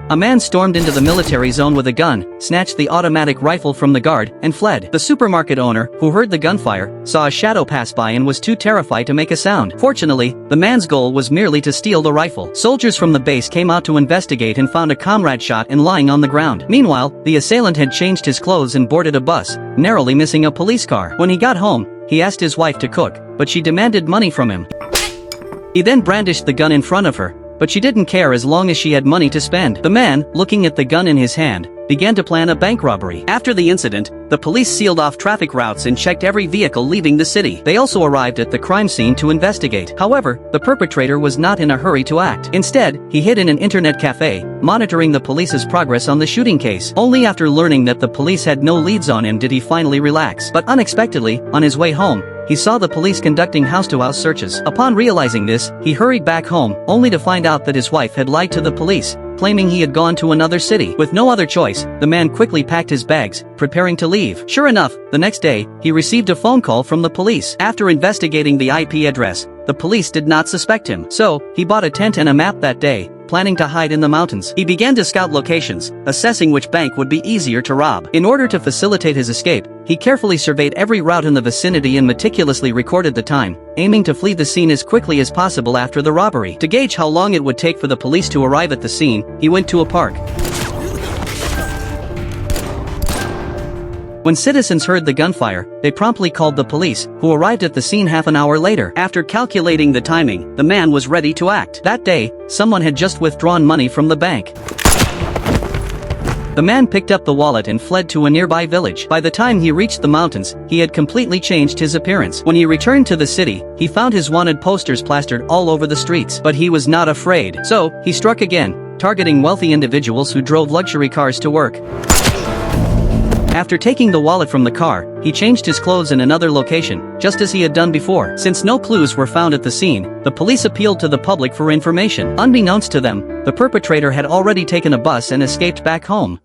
A man stormed into the military zone with a gun, snatched the automatic rifle from the guard, and fled. The supermarket owner, who heard the gunfire, saw a shadow pass by and was too terrified to make a sound. Fortunately, the man's goal was merely to steal the rifle. Soldiers from the base came out to investigate and found a comrade shot and lying on the ground. Meanwhile, the assailant had changed his clothes and boarded a bus, narrowly missing a police car. When he got home, he asked his wife to cook, but she demanded money from him. He then brandished the gun in front of her, but she didn't care as long as she had money to spend. The man, looking at the gun in his hand, began to plan a bank robbery. After the incident, the police sealed off traffic routes and checked every vehicle leaving the city. They also arrived at the crime scene to investigate. However, the perpetrator was not in a hurry to act. Instead, he hid in an internet cafe, monitoring the police's progress on the shooting case. Only after learning that the police had no leads on him did he finally relax. But unexpectedly, on his way home, he saw the police conducting house-to-house searches. Upon realizing this, he hurried back home, only to find out that his wife had lied to the police, claiming he had gone to another city. With no other choice, the man quickly packed his bags, preparing to leave. Sure enough, the next day, he received a phone call from the police. After investigating the IP address, the police did not suspect him. So, he bought a tent and a map that day, planning to hide in the mountains. He began to scout locations, assessing which bank would be easier to rob. In order to facilitate his escape, he carefully surveyed every route in the vicinity and meticulously recorded the time, aiming to flee the scene as quickly as possible after the robbery. To gauge how long it would take for the police to arrive at the scene, he went to a park. When citizens heard the gunfire, they promptly called the police, who arrived at the scene half an hour later. After calculating the timing, the man was ready to act. That day, someone had just withdrawn money from the bank. The man picked up the wallet and fled to a nearby village. By the time he reached the mountains, he had completely changed his appearance. When he returned to the city, he found his wanted posters plastered all over the streets. But he was not afraid. So, he struck again, targeting wealthy individuals who drove luxury cars to work. After taking the wallet from the car, he changed his clothes in another location, just as he had done before. Since no clues were found at the scene, the police appealed to the public for information. Unbeknownst to them, the perpetrator had already taken a bus and escaped back home.